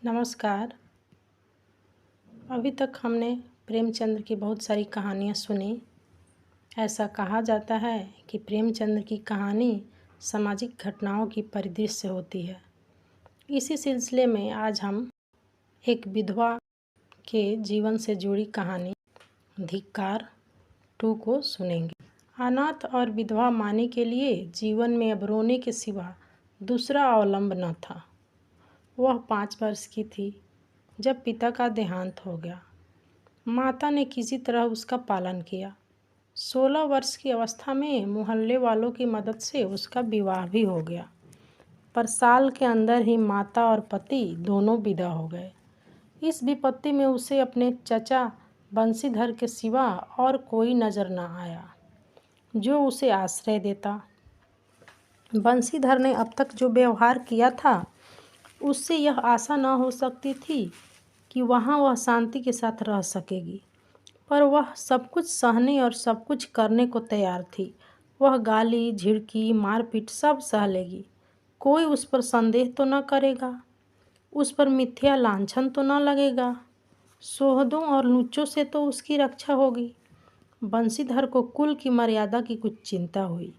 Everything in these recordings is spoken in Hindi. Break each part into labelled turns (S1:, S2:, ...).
S1: नमस्कार। अभी तक हमने प्रेमचंद्र की बहुत सारी कहानियाँ सुनी। ऐसा कहा जाता है कि प्रेमचंद्र की कहानी सामाजिक घटनाओं की परिदृश्य होती है। इसी सिलसिले में आज हम एक विधवा के जीवन से जुड़ी कहानी धिक्कार 2 को सुनेंगे। अनाथ और विधवा मानी के लिए जीवन में अब रोने के सिवा दूसरा अवलंब न था। वह 5 वर्ष की थी जब पिता का देहांत हो गया। माता ने किसी तरह उसका पालन किया। 16 वर्ष की अवस्था में मोहल्ले वालों की मदद से उसका विवाह भी हो गया, पर साल के अंदर ही माता और पति दोनों विदा हो गए। इस विपत्ति में उसे अपने चचा बंशीधर के सिवा और कोई नजर न आया जो उसे आश्रय देता। बंशीधर ने अब तक जो व्यवहार किया था उससे यह आशा न हो सकती थी कि वहाँ वह शांति के साथ रह सकेगी, पर वह सब कुछ सहने और सब कुछ करने को तैयार थी। वह गाली, झिड़की, मारपीट सब सह लेगी। कोई उस पर संदेह तो न करेगा, उस पर मिथ्या लांछन तो न लगेगा। सोहदों और लुच्चों से तो उसकी रक्षा होगी। बंशीधर को कुल की मर्यादा की कुछ चिंता हुई।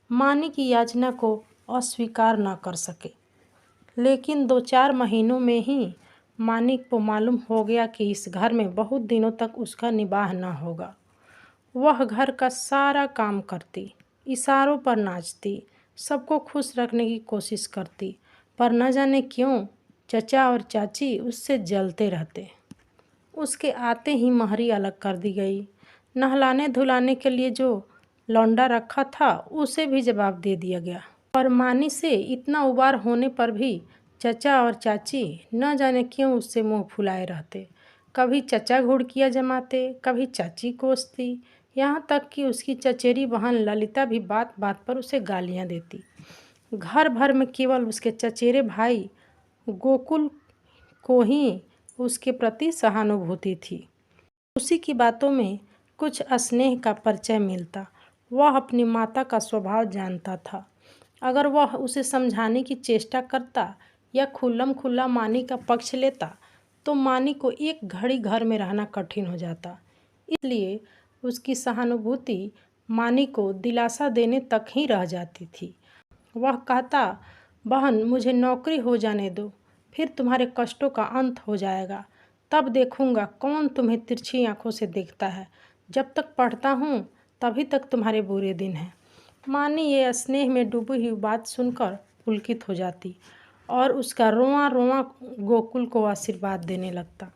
S1: मानी की याचना को अस्वीकार न कर सके, लेकिन 2-4 महीनों में ही मानिक को मालूम हो गया कि इस घर में बहुत दिनों तक उसका निबाह न होगा। वह घर का सारा काम करती, इशारों पर नाचती, सबको खुश रखने की कोशिश करती, पर न जाने क्यों चचा और चाची उससे जलते रहते। उसके आते ही महरी अलग कर दी गई। नहलाने धुलाने के लिए जो लौंडा रखा था उसे भी जवाब दे दिया गया। पर मानी से इतना उबार होने पर भी चचा और चाची न जाने क्यों उससे मुंह फुलाए रहते। कभी चचा घुड़कियाँ जमाते, कभी चाची कोसती, यहाँ तक कि उसकी चचेरी बहन ललिता भी बात बात पर उसे गालियाँ देती। घर भर में केवल उसके चचेरे भाई गोकुल को ही उसके प्रति सहानुभूति थी। उसी की बातों में कुछ स्नेह का परिचय मिलता। वह अपनी माता का स्वभाव जानता था। अगर वह उसे समझाने की चेष्टा करता या खुल्लम खुल्ला मानी का पक्ष लेता तो मानी को एक घड़ी घर में रहना कठिन हो जाता। इसलिए उसकी सहानुभूति मानी को दिलासा देने तक ही रह जाती थी। वह कहता, बहन मुझे नौकरी हो जाने दो, फिर तुम्हारे कष्टों का अंत हो जाएगा। तब देखूंगा कौन तुम्हें तिरछी आंखों से देखता है। जब तक पढ़ता हूँ तभी तक तुम्हारे बुरे दिन हैं। मानी ये स्नेह में डूबी हुई बात सुनकर पुलकित हो जाती और उसका रोआ रोआ गोकुल को आशीर्वाद देने लगता।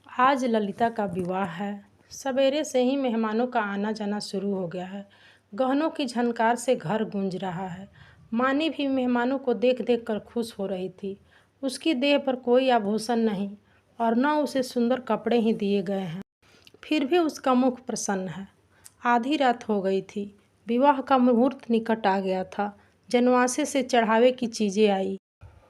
S1: आज ललिता का विवाह है। सवेरे से ही मेहमानों का आना जाना शुरू हो गया है। गहनों की झनकार से घर गूंज रहा है। मानी भी मेहमानों को देख देख कर खुश हो रही थी। उसकी देह पर कोई आभूषण नहीं और न उसे सुंदर कपड़े ही दिए गए हैं, फिर भी उसका मुख प्रसन्न है। आधी रात हो गई थी। विवाह का मुहूर्त निकट आ गया था। जनवासे से चढ़ावे की चीज़ें आई।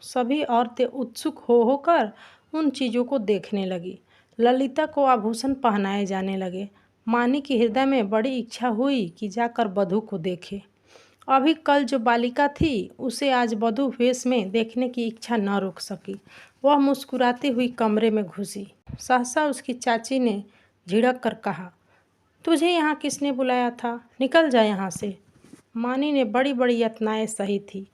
S1: सभी औरतें उत्सुक हो होकर उन चीज़ों को देखने लगी। ललिता को आभूषण पहनाए जाने लगे। मानी के हृदय में बड़ी इच्छा हुई कि जाकर वधू को देखे। अभी कल जो बालिका थी उसे आज वधू वेश में देखने की इच्छा न रोक सकी। वह मुस्कुराती हुई कमरे में घुसी। सहसा उसकी चाची ने झिड़क कर कहा, तुझे यहाँ किसने बुलाया था? निकल जा यहाँ से। मानी ने बड़ी बड़ी यातनाएं सही थी,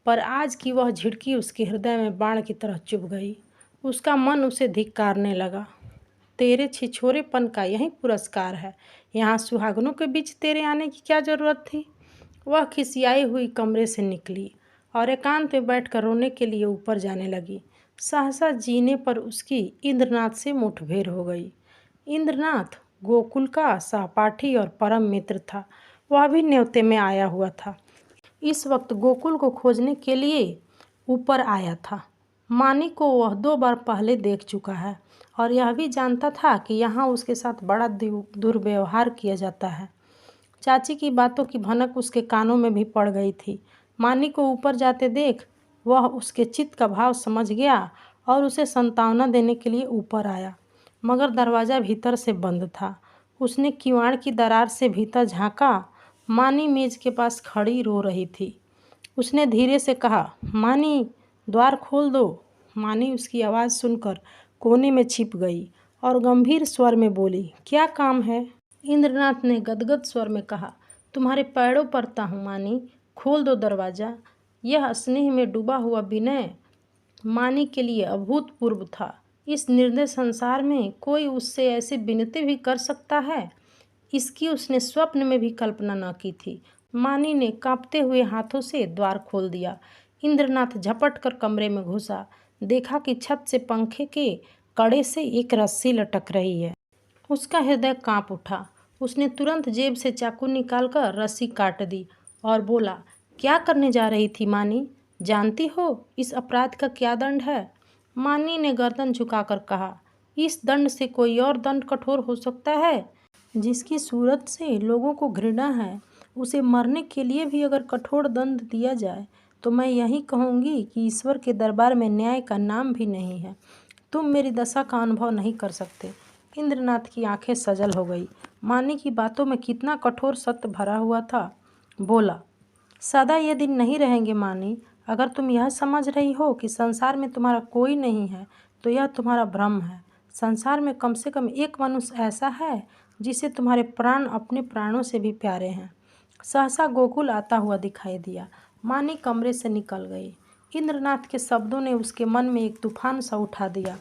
S1: पर आज की वह झिड़की उसके हृदय में बाण की तरह चुभ गई। उसका मन उसे धिक्कारने लगा। तेरे छिछोरेपन का यही पुरस्कार है। यहाँ सुहागनों के बीच तेरे आने की क्या जरूरत थी? वह खिसियाई हुई कमरे से निकली और एकांत में बैठकर रोने के लिए ऊपर जाने लगी। सहसा जीने पर उसकी इंद्रनाथ से मुठभेड़ हो गई। इंद्रनाथ गोकुल का सहपाठी और परम मित्र था। वह भी न्योते में आया हुआ था। इस वक्त गोकुल को खोजने के लिए ऊपर आया था। मानी को वह 2 बार पहले देख चुका है और यह भी जानता था कि यहाँ उसके साथ बड़ा दुर्व्यवहार किया जाता है। चाची की बातों की भनक उसके कानों में भी पड़ गई थी। मानी को ऊपर जाते देख वह उसके चित्त का भाव समझ गया और उसे सांत्वना देने के लिए ऊपर आया, मगर दरवाज़ा भीतर से बंद था। उसने किवाड़ की दरार से भीतर झांका। मानी मेज के पास खड़ी रो रही थी। उसने धीरे से कहा, मानी द्वार खोल दो। मानी उसकी आवाज़ सुनकर कोने में छिप गई और गंभीर स्वर में बोली, क्या काम है? इंद्रनाथ ने गदगद स्वर में कहा, तुम्हारे पैरों पड़ता हूँ मानी, खोल दो दरवाज़ा। यह स्नेह में डूबा हुआ विनय मानी के लिए अभूतपूर्व था। इस निर्दय संसार में कोई उससे ऐसी विनती भी कर सकता है, इसकी उसने स्वप्न में भी कल्पना न की थी। मानी ने कांपते हुए हाथों से द्वार खोल दिया। इंद्रनाथ झपट कर कमरे में घुसा। देखा कि छत से पंखे के कड़े से एक रस्सी लटक रही है। उसका हृदय कांप उठा। उसने तुरंत जेब से चाकू निकालकर रस्सी काट दी और बोला, क्या करने जा रही थी मानी? जानती हो इस अपराध का क्या दंड है? मानी ने गर्दन झुकाकर कहा, इस दंड से कोई और दंड कठोर हो सकता है? जिसकी सूरत से लोगों को घृणा है, उसे मरने के लिए भी अगर कठोर दंड दिया जाए तो मैं यही कहूँगी कि ईश्वर के दरबार में न्याय का नाम भी नहीं है। तुम मेरी दशा का अनुभव नहीं कर सकते। इंद्रनाथ की आंखें सजल हो गई। मानी की बातों में कितना कठोर सत्य भरा हुआ था। बोला, सदा ये दिन नहीं रहेंगे मानी। अगर तुम यह समझ रही हो कि संसार में तुम्हारा कोई नहीं है तो यह तुम्हारा भ्रम है। संसार में कम से कम एक मनुष्य ऐसा है जिसे तुम्हारे प्राण अपने प्राणों से भी प्यारे हैं। सहसा गोकुल आता हुआ दिखाई दिया। मानी कमरे से निकल गई। इंद्रनाथ के शब्दों ने उसके मन में एक तूफान सा उठा दिया।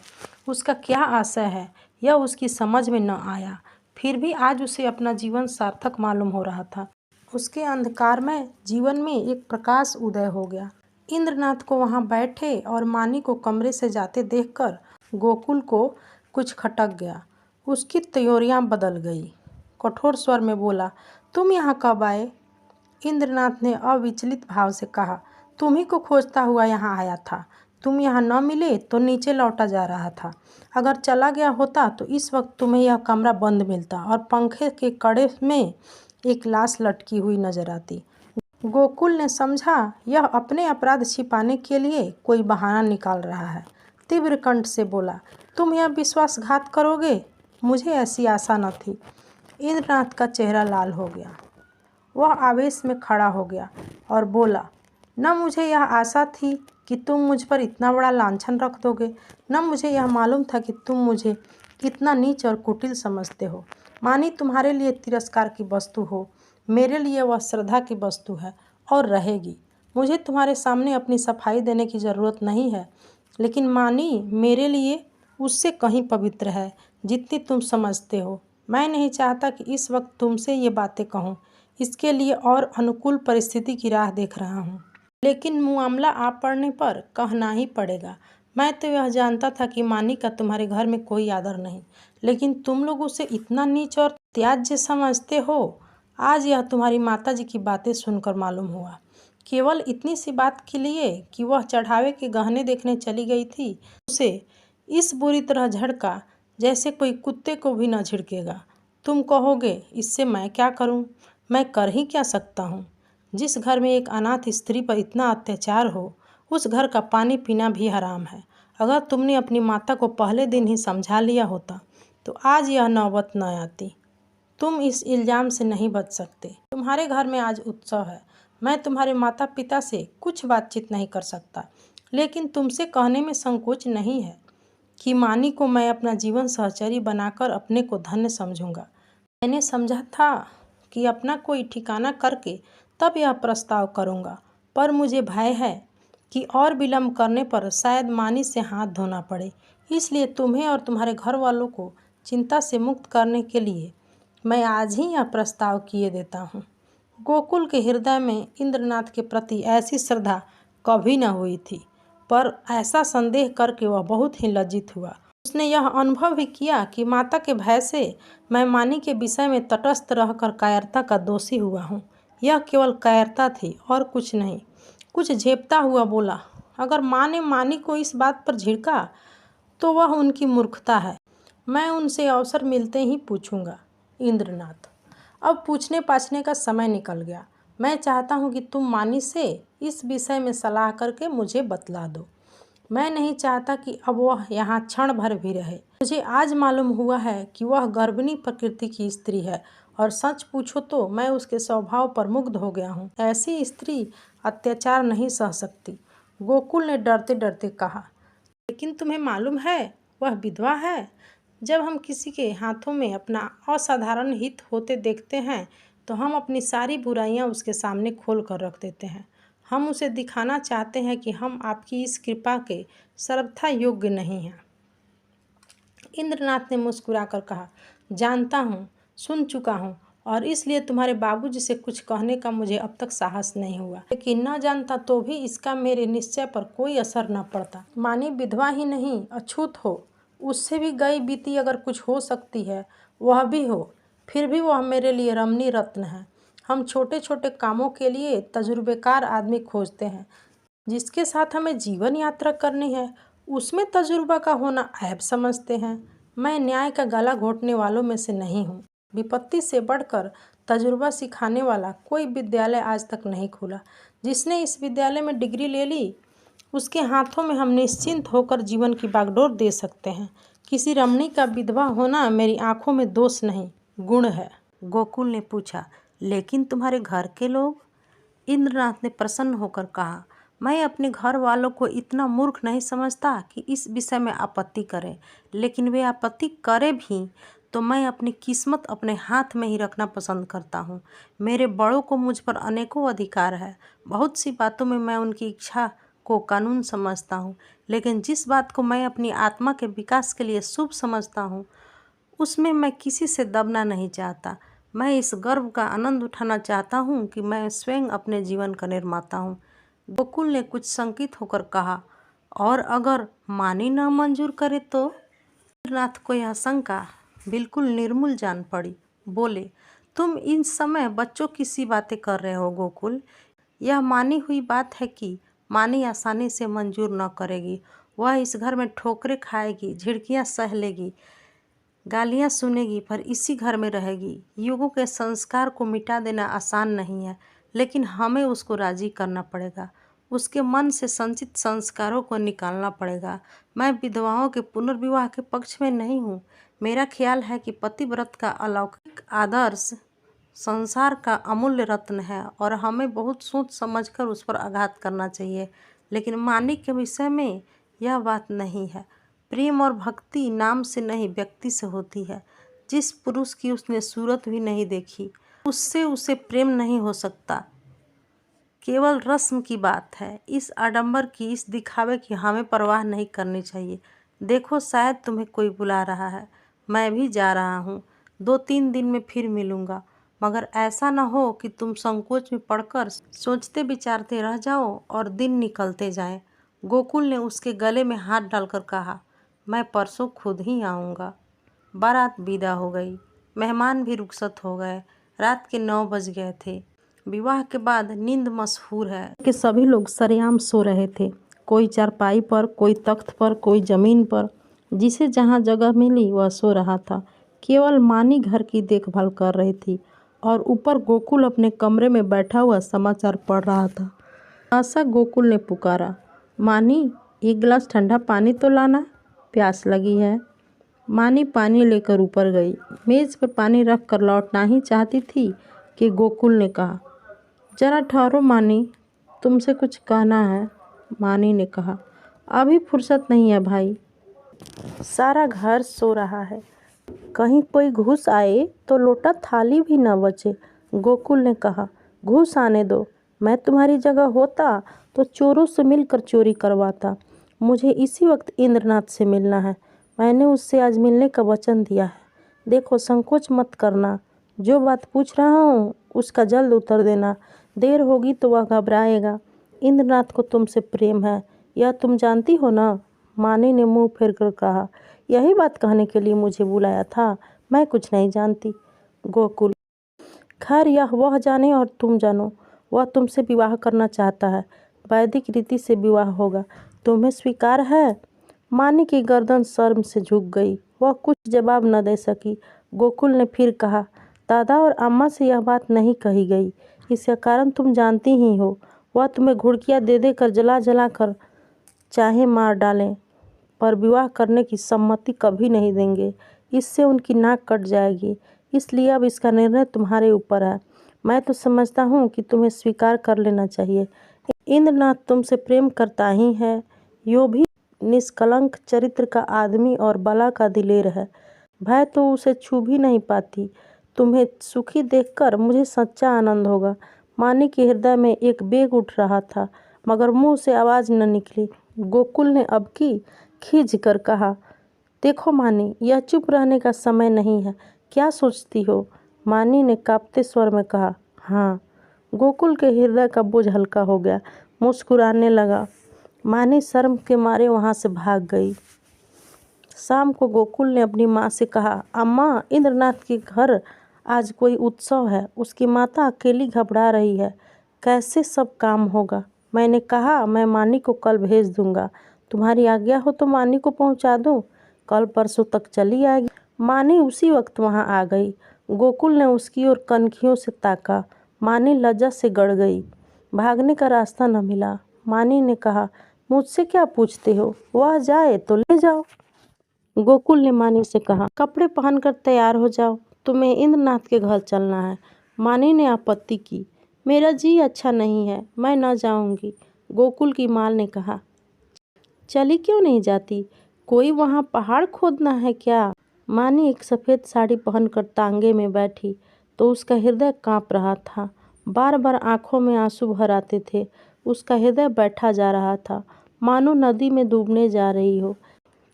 S1: उसका क्या आशय है यह उसकी समझ में न आया। फिर भी आज उसे अपना जीवन सार्थक मालूम हो रहा था। उसके अंधकारमय जीवन में एक प्रकाश उदय हो गया। इंद्रनाथ को वहां बैठे और मानी को कमरे से जाते देखकर गोकुल को कुछ खटक गया। उसकी त्योरियां बदल गई। कठोर स्वर में बोला, तुम यहाँ कब आए? इंद्रनाथ ने अविचलित भाव से कहा, तुम्ही को खोजता हुआ यहाँ आया था। तुम यहाँ न मिले तो नीचे लौटा जा रहा था। अगर चला गया होता तो इस वक्त तुम्हें यह कमरा बंद मिलता और पंखे के कड़े में एक लाश लटकी हुई नजर आती। गोकुल ने समझा यह अपने अपराध छिपाने के लिए कोई बहाना निकाल रहा है। तीव्र कंठ से बोला, तुम यह विश्वासघात करोगे? मुझे ऐसी आशा न थी। इंद्रनाथ का चेहरा लाल हो गया। वह आवेश में खड़ा हो गया और बोला, न मुझे यह आशा थी कि तुम मुझ पर इतना बड़ा लांछन रख दोगे, न मुझे यह मालूम था कि तुम मुझे इतना नीच और कुटिल समझते हो। मानी तुम्हारे लिए तिरस्कार की वस्तु हो, मेरे लिए वह श्रद्धा की वस्तु है और रहेगी। मुझे तुम्हारे सामने अपनी सफाई देने की ज़रूरत नहीं है, लेकिन मानी मेरे लिए उससे कहीं पवित्र है जितनी तुम समझते हो। मैं नहीं चाहता कि इस वक्त तुमसे ये बातें कहूँ। इसके लिए और अनुकूल परिस्थिति की राह देख रहा हूँ, लेकिन मामला आ पड़ने पर कहना ही पड़ेगा। मैं तो यह जानता था कि मानी का तुम्हारे घर में कोई आदर नहीं, लेकिन तुम लोग उसे इतना नीच और त्याज्य समझते हो। आज यह तुम्हारी माताजी की बातें सुनकर मालूम हुआ। केवल इतनी सी बात के लिए कि वह चढ़ावे के गहने देखने चली गई थी, उसे इस बुरी तरह झड़का जैसे कोई कुत्ते को भी न झिड़केगा। तुम कहोगे, इससे मैं क्या करूं? मैं कर ही क्या सकता हूँ? जिस घर में एक अनाथ स्त्री पर इतना अत्याचार हो, उस घर का पानी पीना भी हराम है। अगर तुमने अपनी माता को पहले दिन ही समझा लिया होता तो आज यह नौबत न आती। तुम इस इल्ज़ाम से नहीं बच सकते। तुम्हारे घर में आज उत्सव है। मैं तुम्हारे माता पिता से कुछ बातचीत नहीं कर सकता, लेकिन तुमसे कहने में संकोच नहीं है कि मानी को मैं अपना जीवन सहचरी बनाकर अपने को धन्य समझूंगा। मैंने समझा था कि अपना कोई ठिकाना करके तब यह प्रस्ताव करूंगा, पर मुझे भय है कि और विलम्ब करने पर शायद मानी से हाथ धोना पड़े। इसलिए तुम्हें और तुम्हारे घर वालों को चिंता से मुक्त करने के लिए मैं आज ही यह प्रस्ताव किए देता हूँ। गोकुल के हृदय में इंद्रनाथ के प्रति ऐसी श्रद्धा कभी न हुई थी, पर ऐसा संदेह करके वह बहुत ही लज्जित हुआ। उसने यह अनुभव भी किया कि माता के भय से मैं मानी के विषय में तटस्थ रहकर कायरता का दोषी हुआ हूँ। यह केवल कायरता थी और कुछ नहीं। कुछ झेपता हुआ बोला, अगर माँ ने मानी को इस बात पर झिड़का तो वह उनकी मूर्खता है। मैं उनसे अवसर मिलते ही पूछूंगा। इंद्रनाथ, अब पूछने पाछने का समय निकल गया। मैं चाहता हूँ कि तुम मानी से इस विषय में सलाह करके मुझे बतला दो। मैं नहीं चाहता कि अब वह यहाँ क्षण भर भी रहे। मुझे आज मालूम हुआ है कि वह गर्भिणी प्रकृति की स्त्री है और सच पूछो तो मैं उसके स्वभाव पर मुग्ध हो गया हूँ। ऐसी स्त्री अत्याचार नहीं सह सकती। गोकुल ने डरते डरते कहा, लेकिन तुम्हें मालूम है वह विधवा है। जब हम किसी के हाथों में अपना असाधारण हित होते देखते हैं तो हम अपनी सारी बुराइयां उसके सामने खोल कर रख देते हैं। हम उसे दिखाना चाहते हैं कि हम आपकी इस कृपा के सर्वथा योग्य नहीं हैं। इंद्रनाथ ने मुस्कुराकर कहा, जानता हूँ, सुन चुका हूँ, और इसलिए तुम्हारे बाबूजी से कुछ कहने का मुझे अब तक साहस नहीं हुआ। लेकिन न जानता तो भी इसका मेरे निश्चय पर कोई असर न पड़ता। मानी विधवा ही नहीं, अछूत हो, उससे भी गई बीती अगर कुछ हो सकती है वह भी हो, फिर भी वह मेरे लिए रमणी रत्न है। हम छोटे छोटे कामों के लिए तजुर्बेकार आदमी खोजते हैं। जिसके साथ हमें जीवन यात्रा करनी है उसमें तजुर्बा का होना ऐब समझते हैं। मैं न्याय का गला घोटने वालों में से नहीं हूँ। विपत्ति से बढ़कर तजुर्बा सिखाने वाला कोई विद्यालय आज तक नहीं खुला। जिसने इस विद्यालय में डिग्री ले ली उसके हाथों में हम निश्चिंत होकर जीवन की बागडोर दे सकते हैं। किसी रमणी का विधवा होना मेरी आंखों में दोष नहीं, गुण है।
S2: गोकुल ने पूछा, लेकिन तुम्हारे घर के लोग? इंद्रनाथ ने प्रसन्न होकर कहा, मैं अपने घर वालों को इतना मूर्ख नहीं समझता कि इस विषय में आपत्ति करें, लेकिन वे आपत्ति करे भी तो मैं अपनी किस्मत अपने हाथ में ही रखना पसंद करता हूँ। मेरे बड़ों को मुझ पर अनेकों अधिकार है। बहुत सी बातों में मैं उनकी इच्छा को कानून समझता हूँ, लेकिन जिस बात को मैं अपनी आत्मा के विकास के लिए शुभ समझता हूँ उसमें मैं किसी से दबना नहीं चाहता। मैं इस गर्व का आनंद उठाना चाहता हूँ कि मैं स्वयं अपने जीवन का निर्माता हूँ। गोकुल ने कुछ शंकित होकर कहा, और अगर मानी न मंजूर करे तो? इंद्रनाथ को यह शंका बिल्कुल निर्मूल जान पड़ी। बोले, तुम इन समय बच्चों की सी बातें कर रहे हो गोकुल। यह मानी हुई बात है कि मानी आसानी से मंजूर न करेगी। वह इस घर में ठोकरें खाएगी, झिड़कियाँ सह लेगी, गालियाँ सुनेगी, पर इसी घर में रहेगी। युगों के संस्कार को मिटा देना आसान नहीं है, लेकिन हमें उसको राजी करना पड़ेगा। उसके मन से संचित संस्कारों को निकालना पड़ेगा। मैं विधवाओं के पुनर्विवाह के पक्ष में नहीं हूँ। मेरा ख्याल है कि पतिव्रत का अलौकिक आदर्श संसार का अमूल्य रत्न है और हमें बहुत सोच समझकर उस पर आघात करना चाहिए। लेकिन मानी के विषय में यह बात नहीं है। प्रेम और भक्ति नाम से नहीं, व्यक्ति से होती है। जिस पुरुष की उसने सूरत भी नहीं देखी उससे उसे प्रेम नहीं हो सकता। केवल रस्म की बात है। इस आडंबर की, इस दिखावे की हमें परवाह नहीं करनी चाहिए। देखो, शायद तुम्हें कोई बुला रहा है। मैं भी जा रहा हूँ। 2-3 दिन में फिर मिलूँगा, मगर ऐसा न हो कि तुम संकोच में पड़कर सोचते विचारते रह जाओ और दिन निकलते जाएं। गोकुल ने उसके गले में हाथ डालकर कहा, मैं परसों खुद ही आऊँगा। बारात विदा हो गई। मेहमान भी रुखसत हो गए। रात के 9 बज गए थे। विवाह के बाद नींद मशहूर है कि सभी लोग सरेआम सो रहे थे। कोई चारपाई पर, कोई तख्त पर, कोई जमीन पर। जिसे जहाँ जगह मिली वह सो रहा था। केवल मानी घर की देखभाल कर रही थी और ऊपर गोकुल अपने कमरे में बैठा हुआ समाचार पढ़ रहा था। आशा गोकुल ने पुकारा, मानी, एक गिलास ठंडा पानी तो लाना, प्यास लगी है। मानी पानी लेकर ऊपर गई। मेज पर पानी रख कर लौटना ही चाहती थी कि गोकुल ने कहा, जरा ठहरो मानी, तुमसे कुछ कहना है। मानी ने कहा, अभी फुर्सत नहीं है भाई, सारा घर सो रहा है। कहीं कोई घुस आए तो लोटा थाली भी न बचे। गोकुल ने कहा, घुस आने दो। मैं तुम्हारी जगह होता तो चोरों से मिलकर चोरी करवाता। मुझे इसी वक्त इंद्रनाथ से मिलना है। मैंने उससे आज मिलने का वचन दिया है। देखो, संकोच मत करना। जो बात पूछ रहा हूँ उसका जल्द उत्तर देना। देर होगी तो वह घबराएगा। इंद्रनाथ को तुमसे प्रेम है, यह तुम जानती हो ना? मानी ने मुंह फेर कर कहा, यही बात कहने के लिए मुझे बुलाया था? मैं कुछ नहीं जानती। गोकुल, खैर यह वह जाने और तुम जानो। वह तुमसे विवाह करना चाहता है। वैदिक रीति से विवाह होगा। तुम्हें स्वीकार है? मानी की गर्दन शर्म से झुक गई। वह कुछ जवाब न दे सकी। गोकुल ने फिर कहा, दादा और अम्मा से यह बात नहीं कही गई। इसका कारण तुम जानती ही हो। वह तुम्हें घुड़कियाँ दे दे कर, जला जला कर चाहे मार डालें, पर विवाह करने की सम्मति कभी नहीं देंगे। इससे उनकी नाक कट जाएगी। इसलिए अब इसका निर्णय तुम्हारे ऊपर है। मैं तो समझता हूँ कि तुम्हें स्वीकार कर लेना चाहिए। इंद्रनाथ तुमसे प्रेम करता ही है, यो भी निष्कलंक चरित्र का आदमी और बला का दिलेर है। भय तो उसे छू भी नहीं पाती। तुम्हें सुखी देखकर मुझे सच्चा आनंद होगा। मानी के हृदय में एक बेग उठ रहा था, मगर मुंह से आवाज़ न निकली। गोकुल ने अब की खींच कर कहा, देखो मानी, यह चुप रहने का समय नहीं है। क्या सोचती हो? मानी ने कांपते स्वर में कहा, हाँ। गोकुल के हृदय का बोझ हल्का हो गया, मुस्कुराने लगा। मानी शर्म के मारे वहाँ से भाग गई। शाम को गोकुल ने अपनी माँ से कहा, अम्मा, इंद्रनाथ के घर आज कोई उत्सव है। उसकी माता अकेली घबरा रही है। कैसे सब काम होगा? मैंने कहा मैं मानी को कल भेज दूंगा। तुम्हारी आज्ञा हो तो मानी को पहुंचा दूं। कल परसों तक चली आएगी। मानी उसी वक्त वहां आ गई। गोकुल ने उसकी ओर कनखियों से ताका। मानी लज्जा से गड़ गई। भागने का रास्ता न मिला। मानी ने कहा, मुझसे क्या पूछते हो? वह जाए तो ले जाओ। गोकुल ने मानी से कहा, कपड़े पहनकर तैयार हो जाओ, तुम्हें इंद्रनाथ के घर चलना है। मानी ने आपत्ति की, मेरा जी अच्छा नहीं है, मैं न जाऊंगी। गोकुल की माँ ने कहा, चली क्यों नहीं जाती? कोई वहाँ पहाड़ खोदना है क्या? मानी एक सफ़ेद साड़ी पहनकर तांगे में बैठी तो उसका हृदय कांप रहा था। बार बार आंखों में आंसू भर आते थे। उसका हृदय बैठा जा रहा था, मानो नदी में डूबने जा रही हो।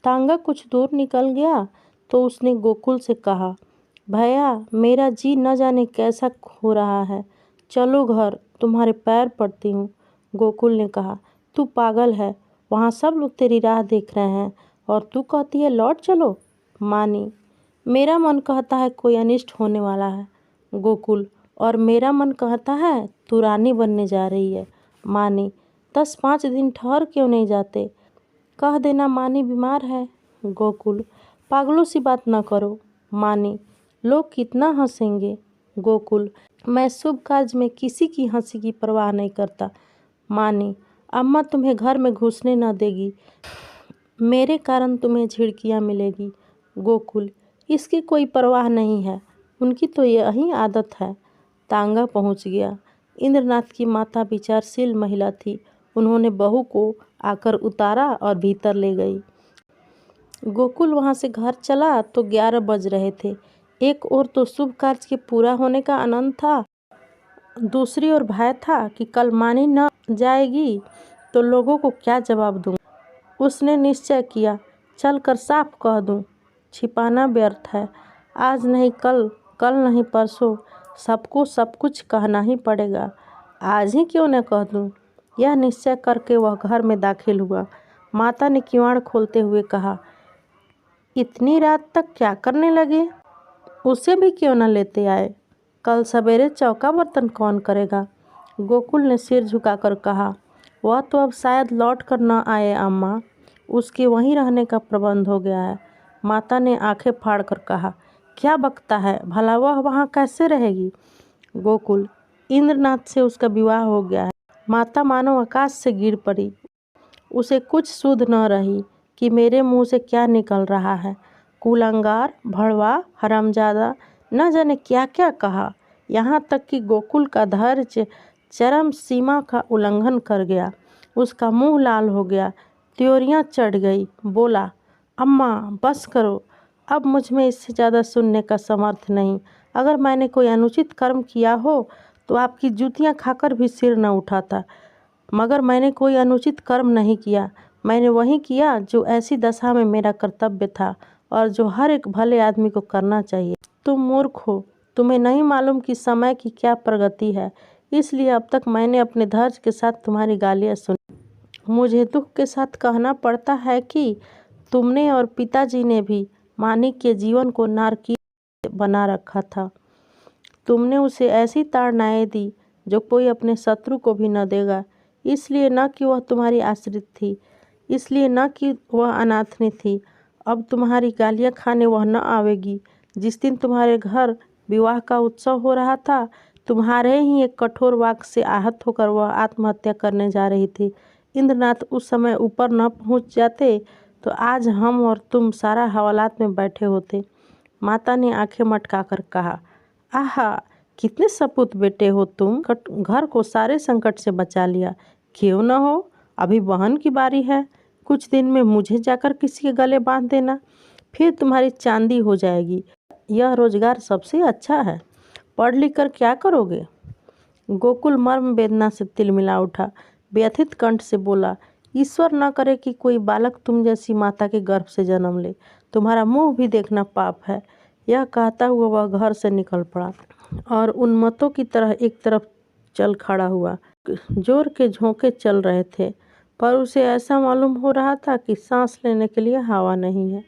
S2: तांगा कुछ दूर निकल गया तो उसने गोकुल से कहा, भैया, मेरा जी न जाने कैसा हो रहा है। चलो घर, तुम्हारे पैर पड़ती हूँ। गोकुल ने कहा, तू पागल है, वहाँ सब लोग तेरी राह देख रहे हैं और तू कहती है लौट चलो। मानी, मेरा मन कहता है कोई अनिष्ट होने वाला है। गोकुल, और मेरा मन कहता है तू रानी बनने जा रही है। मानी, 10-5 दिन ठहर क्यों नहीं जाते? कह देना मानी बीमार है। गोकुल, पागलों सी बात न करो। मानी, लोग कितना हंसेंगे। गोकुल, मैं शुभ कार्य में किसी की हंसी की परवाह नहीं करता। मानी, अम्मा तुम्हें घर में घुसने न देगी। मेरे कारण तुम्हें झिड़कियाँ मिलेगी। गोकुल, इसकी कोई परवाह नहीं है, उनकी तो यही आदत है। तांगा पहुंच गया। इंद्रनाथ की माता विचारशील महिला थी। उन्होंने बहू को आकर उतारा और भीतर ले गई। गोकुल वहां से घर चला तो 11 बज रहे थे। एक ओर तो शुभ कार्य के पूरा होने का आनंद था, दूसरी ओर भय था कि कल मानी न जाएगी तो लोगों को क्या जवाब दूंगा। उसने निश्चय किया, चल कर साफ कह दूं, छिपाना व्यर्थ है। आज नहीं कल, कल नहीं परसों, सबको सब कुछ कहना ही पड़ेगा। आज ही क्यों न कह दूं। यह निश्चय करके वह घर में दाखिल हुआ। माता ने किवाड़ खोलते हुए कहा, इतनी रात तक क्या करने लगे? उसे भी क्यों न लेते आए? कल सवेरे चौका बर्तन कौन करेगा? गोकुल ने सिर झुकाकर कहा, वह तो अब शायद लौट कर न आए अम्मा, उसके वहीं रहने का प्रबंध हो गया है। माता ने आंखें फाड़ कर कहा, क्या बकता है, भला वह वहाँ कैसे रहेगी? गोकुल, इंद्रनाथ से उसका विवाह हो गया है। माता मानो आकाश से गिर पड़ी। उसे कुछ सुध न रही कि मेरे मुंह से क्या निकल रहा है। कुलंगार, भड़वा, हरामजादा, न जाने क्या क्या कहा। यहाँ तक कि गोकुल का धैर्य चरम सीमा का उल्लंघन कर गया। उसका मुंह लाल हो गया, त्योरियां चढ़ गई। बोला, अम्मा बस करो, अब मुझ में इससे ज़्यादा सुनने का समर्थ नहीं। अगर मैंने कोई अनुचित कर्म किया हो तो आपकी जूतियां खाकर भी सिर न उठाता, मगर मैंने कोई अनुचित कर्म नहीं किया। मैंने वही किया जो ऐसी दशा में मेरा कर्तव्य था और जो हर एक भले आदमी को करना चाहिए। तुम मूर्ख हो, तुम्हें नहीं मालूम कि समय की क्या प्रगति है, इसलिए अब तक मैंने अपने धैर्य के साथ तुम्हारी गालियाँ सुनी। मुझे दुख के साथ कहना पड़ता है कि तुमने और पिताजी ने भी मानिक के जीवन को नारकीय बना रखा था। तुमने उसे ऐसी ताड़नाएं दी जो कोई अपने शत्रु को भी न देगा। इसलिए न कि वह तुम्हारी आश्रित थी, इसलिए न कि वह अनाथनी थी। अब तुम्हारी गालियाँ खाने वह न आवेगी। जिस दिन तुम्हारे घर विवाह का उत्सव हो रहा था, तुम्हारे ही एक कठोर वाक्य से आहत होकर वह आत्महत्या करने जा रही थी। इंद्रनाथ उस समय ऊपर न पहुंच जाते तो आज हम और तुम सारा हवालात में बैठे होते। माता ने आंखें मटकाकर कहा, आहा, कितने सपूत बेटे हो तुम। घर को सारे संकट से बचा लिया। क्यों न हो, अभी बहन की बारी है।
S1: कुछ दिन में मुझे जाकर किसी के गले बांध देना, फिर तुम्हारी चांदी हो जाएगी। यह रोजगार सबसे अच्छा है। पढ़ लिख कर क्या करोगे? गोकुल मर्म वेदना से तिलमिला उठा, व्यथित कंठ से बोला, ईश्वर न करे कि कोई बालक तुम जैसी माता के गर्भ से जन्म ले। तुम्हारा मुंह भी देखना पाप है। यह कहता हुआ वह घर से निकल पड़ा और उन्मत्तों की तरह एक तरफ चल खड़ा हुआ। जोर के झोंके चल रहे थे, पर उसे ऐसा मालूम हो रहा था कि सांस लेने के लिए हवा नहीं है।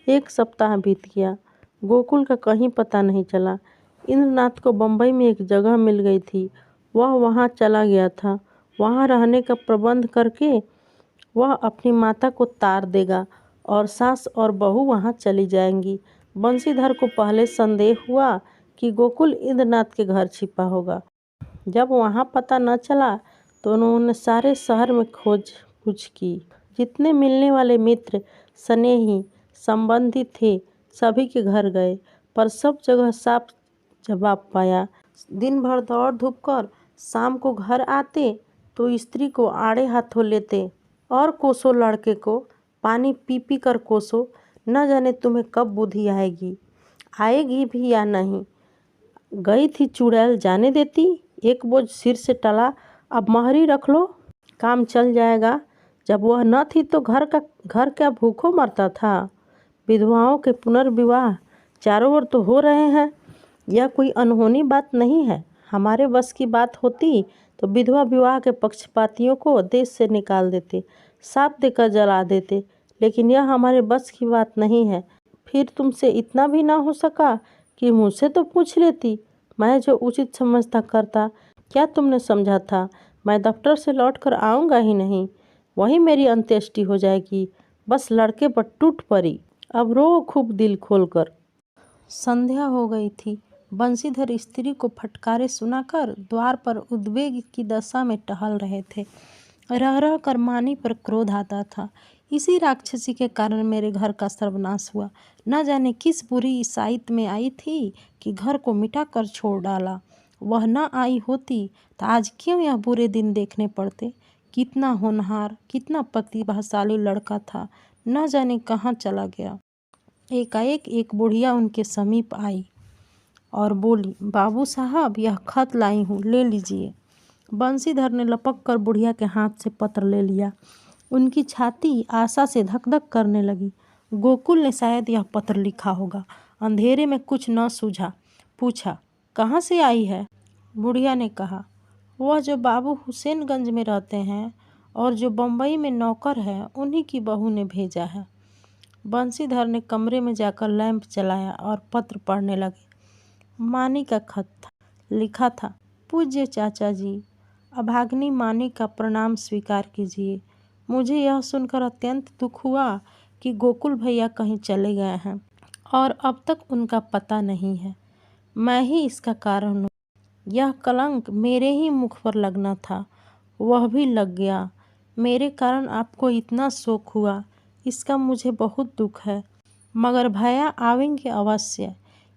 S1: 1 सप्ताह बीत गया। गोकुल का कहीं पता नहीं चला। इंद्रनाथ को बम्बई में एक जगह मिल गई थी। वह वहाँ चला गया था। वहाँ रहने का प्रबंध करके वह अपनी माता को तार देगा और सास और बहू वहाँ चली जाएंगी। बंशीधर को पहले संदेह हुआ कि गोकुल इंद्रनाथ के घर छिपा होगा। जब वहाँ पता न चला तो उन्होंने सारे शहर में खोज पूछ की। जितने मिलने वाले मित्र, स्नेही, संबंधी थे, सभी के घर गए, पर सब जगह साफ जवाब पाया। दिन भर दौड़ धूप कर शाम को घर आते तो स्त्री को आड़े हाथों लेते और कोसों लड़के को पानी पी पी कर कोसों। न जाने तुम्हें कब बुद्धि आएगी भी या नहीं। गई थी चुड़ैल जाने देती, एक बोझ सिर से टला, अब महरी रख लो, काम चल जाएगा। जब वह न थी तो घर क्या भूखों मरता था। विधवाओं के पुनर्विवाह चारों ओर तो हो रहे हैं। यह कोई अनहोनी बात नहीं है। हमारे बस की बात होती तो विधवा विवाह के पक्षपातियों को देश से निकाल देते, साफ देकर जला देते, लेकिन यह हमारे बस की बात नहीं है। फिर तुमसे इतना भी ना हो सका कि मुझसे तो पूछ लेती, मैं जो उचित समझता करता। क्या तुमने समझा था मैं दफ्तर से लौट कर आऊँगा ही नहीं? वहीं मेरी अंत्येष्टि हो जाएगी। बस लड़के पर टूट पड़ी। अब रो खूब दिल खोलकर। संध्या हो गई थी। बंशीधर स्त्री को फटकारे सुनाकर द्वार पर उद्वेग की दशा में टहल रहे थे। रह रह कर मानी पर क्रोध आता था। इसी राक्षसी के कारण मेरे घर का सर्वनाश हुआ। न जाने किस बुरी ईसाइत में आई थी कि घर को मिटा कर छोड़ डाला। वह न आई होती तो आज क्यों यह बुरे दिन देखने पड़ते। कितना होनहार, कितना प्रतिभाशाली लड़का था, न जाने कहाँ चला गया। एकाएक एक बुढ़िया उनके समीप आई और बोली, बाबू साहब, यह खत लाई हूँ, ले लीजिए। बंशीधर ने लपक कर बुढ़िया के हाथ से पत्र ले लिया। उनकी छाती आशा से धक धक करने लगी। गोकुल ने शायद यह पत्र लिखा होगा। अंधेरे में कुछ न सूझा। पूछा, कहाँ से आई है? बुढ़िया ने कहा, वह जो बाबू हुसैनगंज में रहते हैं और जो बम्बई में नौकर है, उन्हीं की बहू ने भेजा है। बंशीधर ने कमरे में जाकर लैंप जलाया और पत्र पढ़ने लगे। मानी का खत था। लिखा था, पूज्य चाचा जी, अभाग्नि मानी का प्रणाम स्वीकार कीजिए। मुझे यह सुनकर अत्यंत दुख हुआ कि गोकुल भैया कहीं चले गए हैं और अब तक उनका पता नहीं है। मैं ही इसका कारण हूँ। यह कलंक मेरे ही मुख पर लगना था, वह भी लग गया। मेरे कारण आपको इतना शोक हुआ, इसका मुझे बहुत दुख है, मगर भैया आवेंगे अवश्य,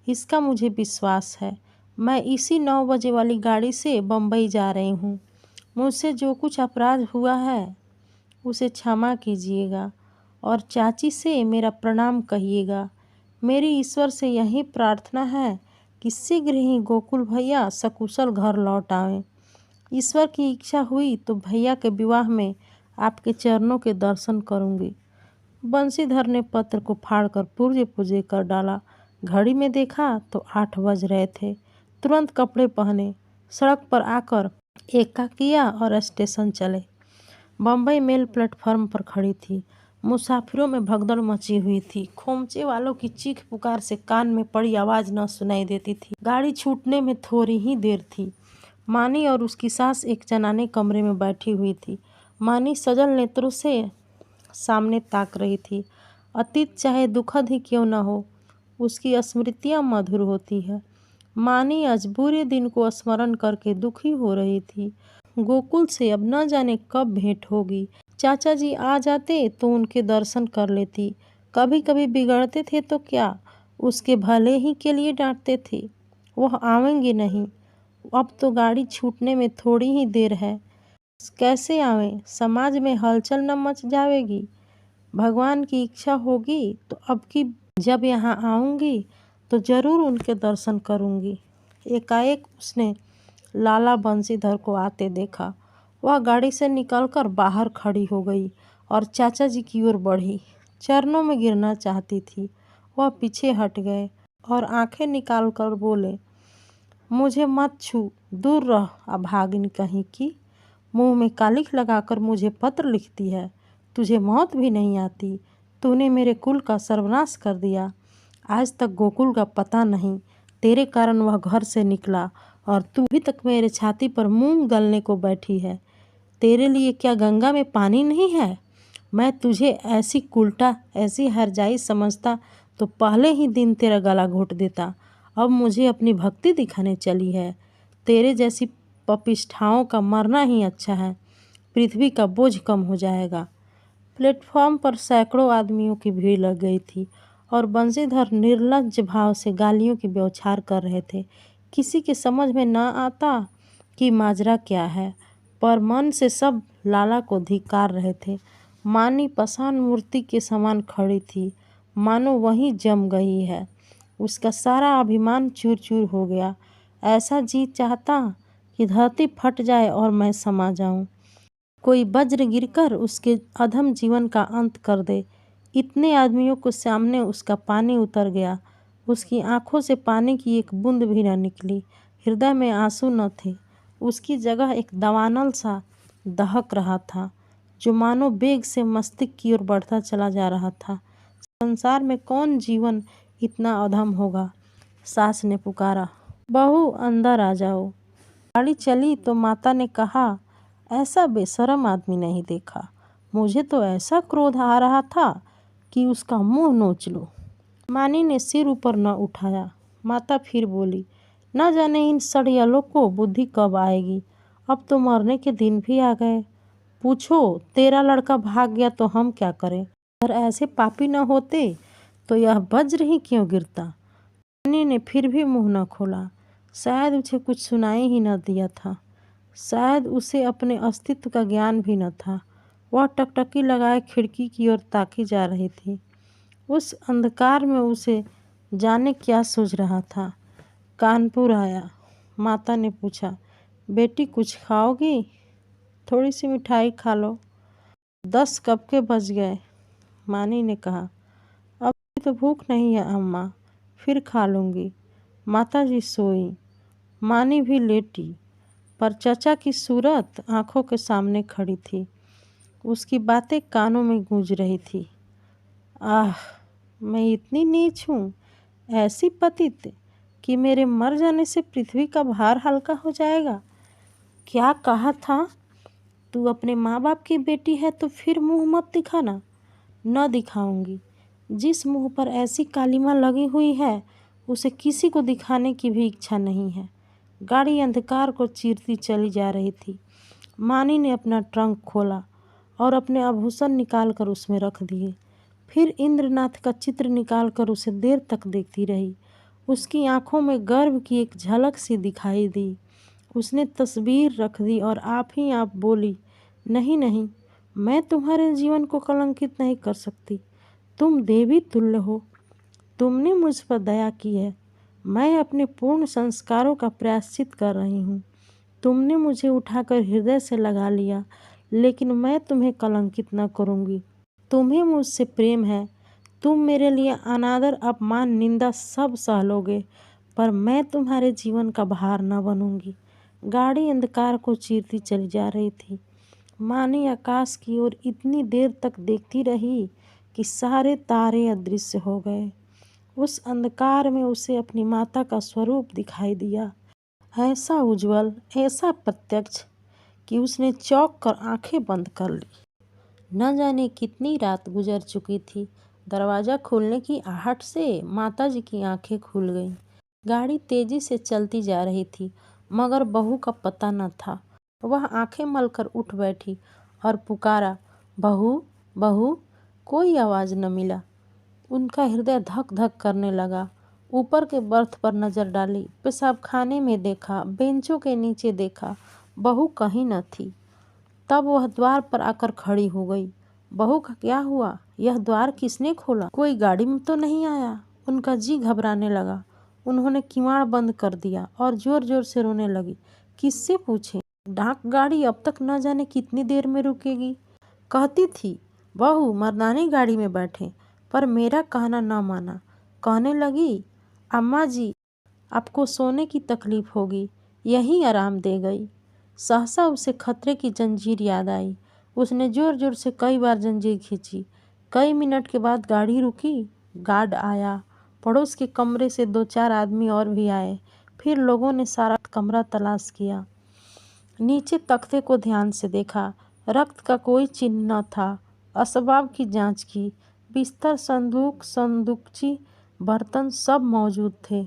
S1: इसका मुझे विश्वास है। मैं इसी 9 बजे वाली गाड़ी से बम्बई जा रही हूँ। मुझसे जो कुछ अपराध हुआ है उसे क्षमा कीजिएगा और चाची से मेरा प्रणाम कहिएगा। मेरी ईश्वर से यही प्रार्थना है कि शीघ्र ही गोकुल भैया सकुशल घर लौट आवें। ईश्वर की इच्छा हुई तो भैया के विवाह में आपके चरणों के दर्शन करूंगी। बंशीधर ने पत्र को फाड़कर पुर्जे पुर्जे कर डाला। घड़ी में देखा तो 8 बज रहे थे। तुरंत कपड़े पहने सड़क पर आकर एका किया और स्टेशन चले। बम्बई मेल प्लेटफार्म पर खड़ी थी। मुसाफिरों में भगदड़ मची हुई थी। खोमचे वालों की चीख पुकार से कान में पड़ी आवाज़ न सुनाई देती थी। गाड़ी छूटने में थोड़ी ही देर थी। मानी और उसकी सास एक जनाने कमरे में बैठी हुई थी। मानी सजल नेत्रों से सामने ताक रही थी। अतीत चाहे दुखद ही क्यों न हो, उसकी स्मृतियाँ मधुर होती है। मानी आज बुरे दिन को स्मरण करके दुखी हो रही थी। गोकुल से अब न जाने कब भेंट होगी। चाचा जी आ जाते तो उनके दर्शन कर लेती। कभी कभी बिगड़ते थे तो क्या, उसके भले ही के लिए डांटते थे। वह आवेंगे नहीं। अब तो गाड़ी छूटने में थोड़ी ही देर है। कैसे आवें? समाज में हलचल न मच जाएगी।
S2: भगवान की इच्छा होगी तो अब की जब यहाँ आऊँगी तो ज़रूर उनके दर्शन करूँगी। एकाएक उसने लाला बंसीधर को आते देखा। वह गाड़ी से निकलकर बाहर खड़ी हो गई और चाचा जी की ओर बढ़ी। चरणों में गिरना चाहती थी। वह पीछे हट गए और आंखें निकालकर बोले, मुझे मत छू, दूर रह अभागिन कहीं की। मुंह में कालिख लगाकर मुझे पत्र लिखती है। तुझे मौत भी नहीं आती। तूने मेरे कुल का सर्वनाश कर दिया। आज तक गोकुल का पता नहीं। तेरे कारण वह घर से निकला और तू अभी तक मेरे छाती पर मूंग गलने को बैठी है। तेरे लिए क्या गंगा में पानी नहीं है? मैं तुझे ऐसी कुलटा, ऐसी हरजाई समझता तो पहले ही दिन तेरा गला घोट देता। अब मुझे अपनी भक्ति दिखाने चली है। तेरे जैसी पपिष्ठाओं का मरना ही अच्छा है। पृथ्वी का बोझ कम हो जाएगा। प्लेटफॉर्म पर सैकड़ों आदमियों की भीड़ लग गई थी और बंसीधर निर्लज्ज भाव से गालियों की बौछार कर रहे थे। किसी के समझ में न आता कि माजरा क्या है, पर मन से सब लाला को धिक्कार रहे थे। मानी पाषाण मूर्ति के समान खड़ी थी, मानो वहीं जम गई है। उसका सारा अभिमान चूर चूर हो गया। ऐसा जी चाहता कि धरती फट जाए और मैं समा जाऊं। कोई वज्र गिरकर उसके अधम जीवन का अंत कर दे। इतने आदमियों को सामने उसका पानी उतर गया। उसकी आंखों से पानी की एक बूंद भी न निकली। हृदय में आंसू न थे। उसकी जगह एक दावानल सा दहक रहा था, जो मानो बेग से मस्तिष्क की ओर बढ़ता चला जा रहा था। संसार में कौन जीवन इतना अधम होगा? सास ने पुकारा, बहू अंदर आ जाओ। गाड़ी चली तो माता ने कहा, ऐसा बेशर्म आदमी नहीं देखा। मुझे तो ऐसा क्रोध आ रहा था कि उसका मुंह नोच लो। मानी ने सिर ऊपर न उठाया। माता फिर बोली, न जाने इन सड़ियलों को बुद्धि कब आएगी। अब तो मरने के दिन भी आ गए। पूछो, तेरा लड़का भाग गया तो हम क्या करें? अगर ऐसे पापी न होते तो यह वज्र ही क्यों गिरता? मानी ने फिर भी मुंह न खोला। शायद उसे कुछ सुनाई ही न दिया था। शायद उसे अपने अस्तित्व का ज्ञान भी न था। वह टकटकी लगाए खिड़की की ओर ताकी जा रही थी। उस अंधकार में उसे जाने क्या सूझ रहा था। कानपुर आया। माता ने पूछा, बेटी कुछ खाओगी? थोड़ी सी मिठाई खा लो। 10 कब के बज गए? मानी ने कहा, अब तो भूख नहीं है अम्मा, फिर खा लूँगी। माता जी सोई। मानी भी लेटी, पर चचा की सूरत आंखों के सामने खड़ी थी। उसकी बातें कानों में गूंज रही थी। आह, मैं इतनी नीच हूँ, ऐसी पतित कि मेरे मर जाने से पृथ्वी का भार हल्का हो जाएगा। क्या कहा था? तू अपने माँ बाप की बेटी है तो फिर मुंह मत दिखाना। न दिखाऊंगी। जिस मुंह पर ऐसी कालिमा लगी हुई है, उसे किसी को दिखाने की भी इच्छा नहीं है। गाड़ी अंधकार को चीरती चली जा रही थी। मानी ने अपना ट्रंक खोला और अपने आभूषण निकालकर उसमें रख दिए। फिर इंद्रनाथ का चित्र निकालकर उसे देर तक देखती रही। उसकी आंखों में गर्व की एक झलक सी दिखाई दी। उसने तस्वीर रख दी और आप ही आप बोली, नहीं नहीं, मैं तुम्हारे जीवन को कलंकित नहीं कर सकती। तुम देवी तुल्य हो। तुमने मुझ पर दया की है। मैं अपने पूर्ण संस्कारों का प्रायश्चित कर रही हूँ। तुमने मुझे उठाकर हृदय से लगा लिया, लेकिन मैं तुम्हें कलंकित न करूँगी। तुम्हें मुझसे प्रेम है। तुम मेरे लिए अनादर, अपमान, निंदा सब सह लोगे, पर मैं तुम्हारे जीवन का भार न बनूंगी। गाड़ी अंधकार को चीरती चली जा रही थी। मानी आकाश की ओर इतनी देर तक देखती रही कि सारे तारे अदृश्य हो गए। उस अंधकार में उसे अपनी माता का स्वरूप दिखाई दिया, ऐसा उज्जवल, ऐसा प्रत्यक्ष कि उसने चौंक कर आंखें बंद कर ली। न जाने कितनी रात गुजर चुकी थी। दरवाज़ा खुलने की आहट से माताजी की आंखें खुल गईं। गाड़ी तेजी से चलती जा रही थी, मगर बहू का पता न था। वह आंखें मलकर उठ बैठी और पुकारा, बहू बहू। कोई आवाज़ न मिला। उनका हृदय धक धक करने लगा। ऊपर के बर्थ पर नज़र डाली, पेशाब खाने में देखा, बेंचों के नीचे देखा, बहू कहीं न थी। तब वह द्वार पर आकर खड़ी हो गई। बहू का क्या हुआ? यह द्वार किसने खोला? कोई गाड़ी में तो नहीं आया? उनका जी घबराने लगा। उन्होंने किवाड़ बंद कर दिया और जोर जोर से रोने लगी। किससे पूछे? डाक गाड़ी अब तक न जाने कितनी देर में रुकेगी। कहती थी बहू मर्दानी गाड़ी में बैठे, पर मेरा कहना न माना। कहने लगी अम्मा जी आपको सोने की तकलीफ होगी, यहीं आराम दे गई। सहसा उसे खतरे की जंजीर याद आई। उसने जोर जोर से कई बार जंजीर खींची। कई मिनट के बाद गाड़ी रुकी। गार्ड आया। पड़ोस के कमरे से 2-4 आदमी और भी आए। फिर लोगों ने सारा कमरा तलाश किया। नीचे तख्ते को ध्यान से देखा। रक्त का कोई चिन्ह न था। असबाब की जांच की। बिस्तर, संदूक, संदूकची, बर्तन सब मौजूद थे।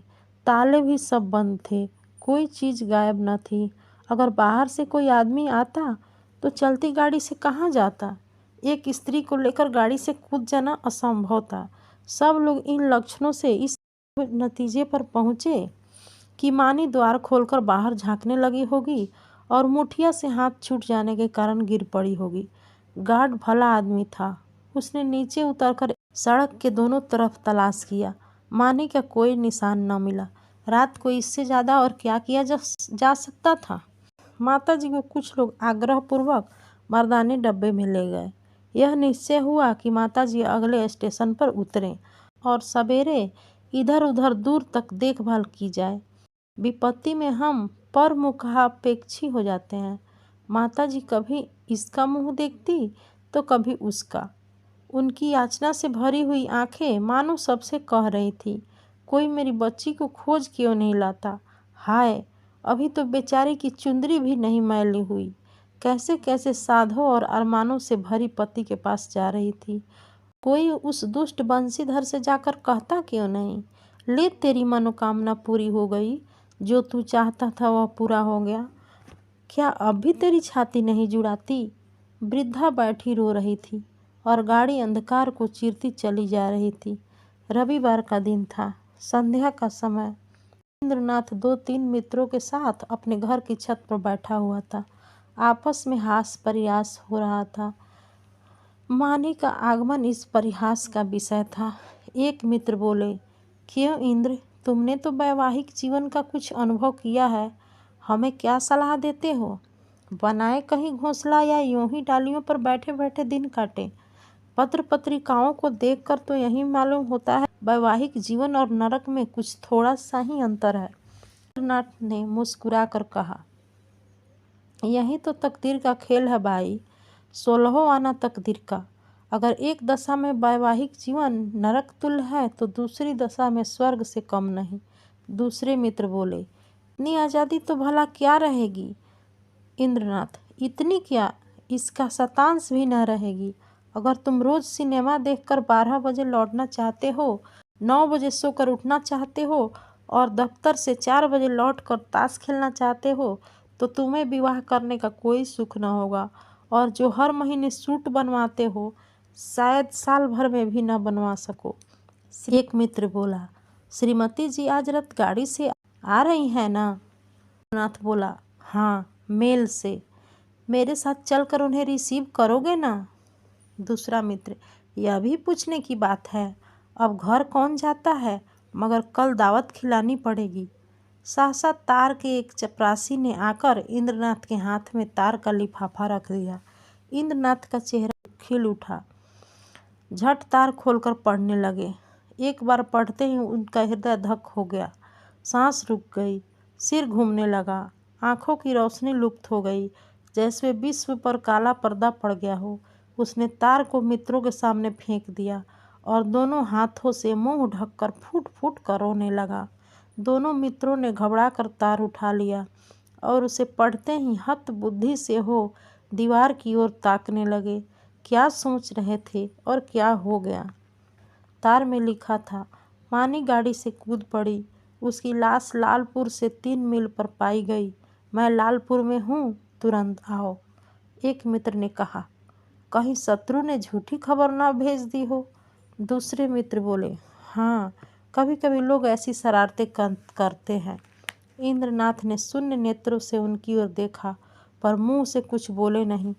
S2: ताले भी सब बंद थे। कोई चीज़ गायब न थी। अगर बाहर से कोई आदमी आता तो चलती गाड़ी से कहाँ जाता? एक स्त्री को लेकर गाड़ी से कूद जाना असंभव था। सब लोग इन लक्षणों से इस नतीजे पर पहुँचे कि मानी द्वार खोलकर बाहर झांकने लगी होगी और मुठिया से हाथ छूट जाने के कारण गिर पड़ी होगी। गार्ड भला आदमी था। उसने नीचे उतरकर सड़क के दोनों तरफ तलाश किया। मानी का कोई निशान न मिला। रात को इससे ज़्यादा और क्या किया जा सकता था? माताजी को कुछ लोग आग्रहपूर्वक मर्दानी डब्बे में ले गए। यह निश्चय हुआ कि माताजी अगले स्टेशन पर उतरें और सवेरे इधर उधर दूर तक देखभाल की जाए। विपत्ति में हम परमुखापेक्षी हो जाते हैं। माताजी कभी इसका मुंह देखती तो कभी उसका। उनकी याचना से भरी हुई आंखें मानो सबसे कह रही थी, कोई मेरी बच्ची को खोज क्यों नहीं लाता? हाय, अभी तो बेचारी की चुंदरी भी नहीं मैली हुई। कैसे कैसे साधों और अरमानों से भरी पति के पास जा रही थी। कोई उस दुष्ट बंशीधर से जाकर कहता क्यों नहीं, ले तेरी मनोकामना पूरी हो गई, जो तू चाहता था वह पूरा हो गया। क्या अब भी तेरी छाती नहीं जुड़ाती? वृद्धा बैठी रो रही थी और गाड़ी अंधकार को चीरती चली जा रही थी। रविवार का दिन था। संध्या का समय। इंद्रनाथ 2-3 मित्रों के साथ अपने घर की छत पर बैठा हुआ था। आपस में हास परिहास हो रहा था। मानी का आगमन इस परिहास का विषय था। एक मित्र बोले, क्यों इंद्र, तुमने तो वैवाहिक जीवन का कुछ अनुभव किया है, हमें क्या सलाह देते हो? बनाए कहीं घोंसला या यूं ही डालियों पर बैठे बैठे दिन काटे? पत्र पत्रिकाओं को देखकर तो यही मालूम होता है वैवाहिक जीवन और नरक में कुछ थोड़ा सा ही अंतर है। इंद्रनाथ ने मुस्कुरा कर कहा, यही तो तकदीर का खेल है भाई, 16वां आना तकदीर का। अगर एक दशा में वैवाहिक जीवन नरक तुल्य है तो दूसरी दशा में स्वर्ग से कम नहीं। दूसरे मित्र बोले, इतनी आज़ादी तो भला क्या रहेगी? इंद्रनाथ, इतनी क्या, इसका शतांश भी न रहेगी। अगर तुम रोज सिनेमा देखकर 12 बजे लौटना चाहते हो, 9 बजे सोकर उठना चाहते हो और दफ्तर से 4 बजे लौटकर ताश खेलना चाहते हो, तो तुम्हें विवाह करने का कोई सुख न होगा। और जो हर महीने सूट बनवाते हो, शायद साल भर में भी न बनवा सको। एक मित्र बोला, श्रीमती जी आज रात गाड़ी से आ रही हैं ना? नाथ बोला, हाँ, मेल से। मेरे साथ चलकर उन्हें रिसीव करोगे ना? दूसरा मित्र, यह भी पूछने की बात है, अब घर कौन जाता है, मगर कल दावत खिलानी पड़ेगी। सहसा तार के एक चपरासी ने आकर इंद्रनाथ के हाथ में तार का लिफाफा रख दिया। इंद्रनाथ का चेहरा खिल उठा। झट तार खोलकर पढ़ने लगे। एक बार पढ़ते ही उनका हृदय धक हो गया। सांस रुक गई। सिर घूमने लगा। आंखों की रोशनी लुप्त हो गई, जैसे विश्व पर काला पर्दा पड़ गया हो। उसने तार को मित्रों के सामने फेंक दिया और दोनों हाथों से मुंह ढककर फूट फूट कर रोने लगा। दोनों मित्रों ने घबरा कर तार उठा लिया और उसे पढ़ते ही हत बुद्धि से हो दीवार की ओर ताकने लगे। क्या सोच रहे थे और क्या हो गया? तार में लिखा था, मानी गाड़ी से कूद पड़ी, उसकी लाश लालपुर से 3 मील पर पाई गई। मैं लालपुर में हूँ, तुरंत आओ। एक मित्र ने कहा, कहीं शत्रु ने झूठी खबर ना भेज दी हो। दूसरे मित्र बोले, हाँ, कभी कभी लोग ऐसी शरारतें करते हैं। इंद्रनाथ ने शून्य नेत्रों से उनकी ओर देखा, पर मुंह से कुछ बोले नहीं।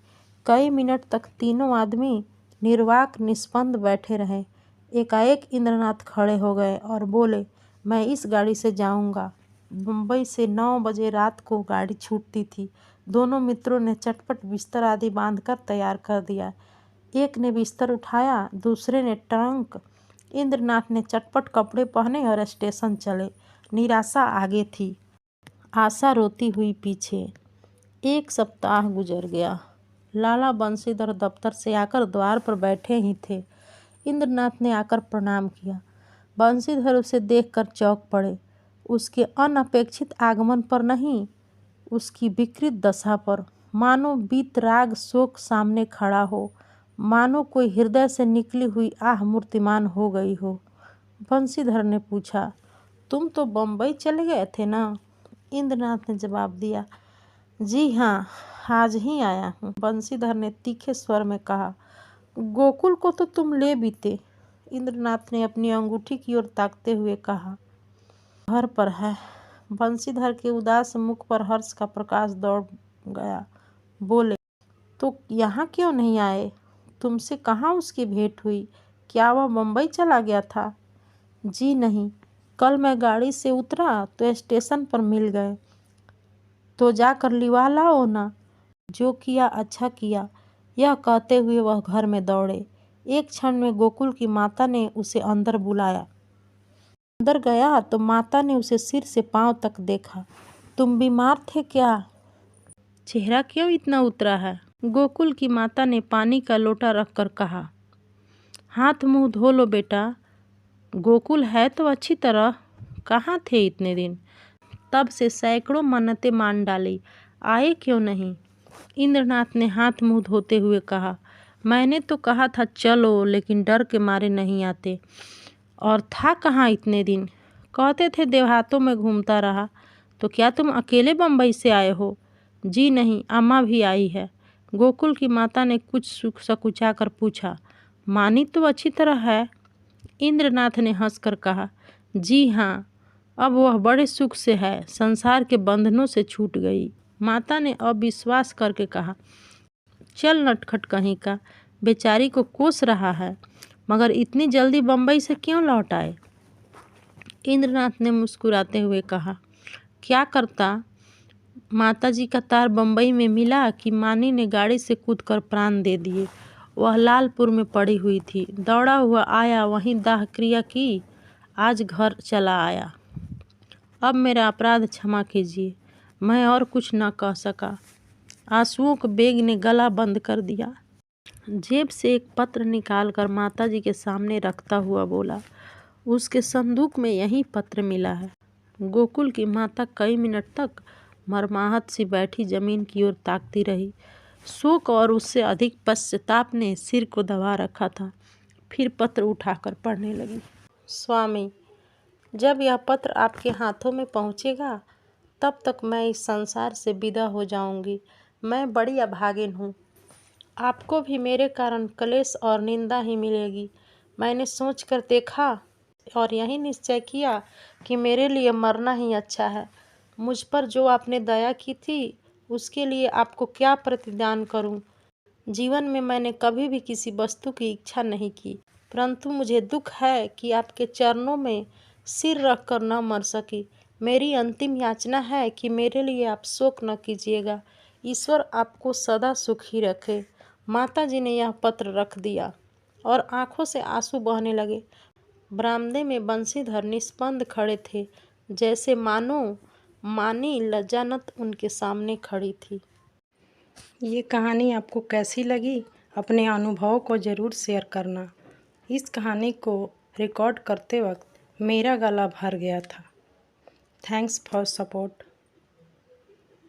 S2: कई मिनट तक तीनों आदमी निर्वाक निष्पन्द बैठे रहे। एकाएक इंद्रनाथ खड़े हो गए और बोले, मैं इस गाड़ी से जाऊंगा। मुंबई से 9 बजे रात को गाड़ी छूटती थी। दोनों मित्रों ने चटपट बिस्तर आदि बांधकर तैयार कर दिया। एक ने बिस्तर उठाया, दूसरे ने ट्रंक। इंद्रनाथ ने चटपट कपड़े पहने और स्टेशन चले। निराशा आगे थी, आशा रोती हुई पीछे। 1 सप्ताह गुजर गया। लाला बंशीधर दफ्तर से आकर द्वार पर बैठे ही थे। इंद्रनाथ ने आकर प्रणाम किया। बंशीधर उसे देखकर चौंक पड़े। उसके अनपेक्षित आगमन पर नहीं, उसकी विकृत दशा पर। मानो वीतराग शोक सामने खड़ा हो, मानो कोई हृदय से निकली हुई आह मूर्तिमान हो गई हो। बंशीधर ने पूछा, तुम तो बम्बई चले गए थे ना? इंद्रनाथ ने जवाब दिया, जी हाँ, आज ही आया हूँ। बंशीधर ने तीखे स्वर में कहा, गोकुल को तो तुम ले बीते। इंद्रनाथ ने अपनी अंगूठी की ओर ताकते हुए कहा, घर पर है। बंशीधर के उदास मुख पर हर्ष का प्रकाश दौड़ गया। बोले, तो यहाँ क्यों नहीं आए? तुमसे कहाँ उसकी भेंट हुई? क्या वह मुंबई चला गया था? जी नहीं, कल मैं गाड़ी से उतरा तो स्टेशन पर मिल गए। तो जाकर लिवा लाओ ना। जो किया अच्छा किया। यह कहते हुए वह घर में दौड़े। एक क्षण में गोकुल की माता ने उसे अंदर बुलाया। अंदर गया तो माता ने उसे सिर से पांव तक देखा। तुम बीमार थे क्या? चेहरा क्यों इतना उतरा है? गोकुल की माता ने पानी का लोटा रखकर कहा, हाथ मुंह धो लो बेटा। गोकुल है तो अच्छी तरह, कहाँ थे इतने दिन? तब से सैकड़ों मन्नतें मान डाली, आए क्यों नहीं? इंद्रनाथ ने हाथ मुंह धोते हुए कहा, मैंने तो कहा था चलो, लेकिन डर के मारे नहीं आते। और था कहाँ इतने दिन? कहते थे देहातों में घूमता रहा। तो क्या तुम अकेले बम्बई से आए हो? जी नहीं, अम्मा भी आई है। गोकुल की माता ने कुछ सकुचा कर पूछा, मानी तो अच्छी तरह है? इंद्रनाथ ने हंसकर कहा, जी हाँ, अब वह बड़े सुख से है, संसार के बंधनों से छूट गई। माता ने अविश्वास करके कहा, चल नटखट कहीं का, बेचारी को कोस रहा है, मगर इतनी जल्दी बम्बई से क्यों लौट आए? इंद्रनाथ ने मुस्कुराते हुए कहा, क्या करता? माताजी का तार बम्बई में मिला कि मानी ने गाड़ी से कूदकर प्राण दे दिए। वह लालपुर में पड़ी हुई थी। दौड़ा हुआ आया, वहीं दाह क्रिया की, आज घर चला आया। अब मेरा अपराध क्षमा कीजिए। मैं और कुछ न कह सका। आंसुओं के बेग ने गला बंद कर दिया। जेब से एक पत्र निकालकर माताजी के सामने रखता हुआ बोला, उसके संदूक में यही पत्र मिला है। गोकुल की माता कई मिनट तक मरमाहत सी बैठी जमीन की ओर ताकती रही। शोक और उससे अधिक पश्चाताप ने सिर को दबा रखा था। फिर पत्र उठाकर पढ़ने लगी। स्वामी, जब यह पत्र आपके हाथों में पहुंचेगा, तब तक मैं इस संसार से विदा हो जाऊंगी। मैं बड़ी अभागिन हूँ। आपको भी मेरे कारण क्लेश और निंदा ही मिलेगी। मैंने सोचकर देखा और यही निश्चय किया कि मेरे लिए मरना ही अच्छा है। मुझ पर जो आपने दया की थी, उसके लिए आपको क्या प्रतिदान करूं? जीवन में मैंने कभी भी किसी वस्तु की इच्छा नहीं की, परंतु मुझे दुख है कि आपके चरणों में सिर रखकर न मर सकी। मेरी अंतिम याचना है कि मेरे लिए आप शोक न कीजिएगा। ईश्वर आपको सदा सुखी रखे। माताजी ने यह पत्र रख दिया और आंखों से आंसू बहने लगे। बरामदे में बंशीधर निष्पन्द खड़े थे, जैसे मानो मानी लज्जानत उनके सामने खड़ी थी।
S1: ये कहानी आपको कैसी लगी? अपने अनुभव को ज़रूर शेयर करना। इस कहानी को रिकॉर्ड करते वक्त मेरा गला भर गया था। Thanks for support.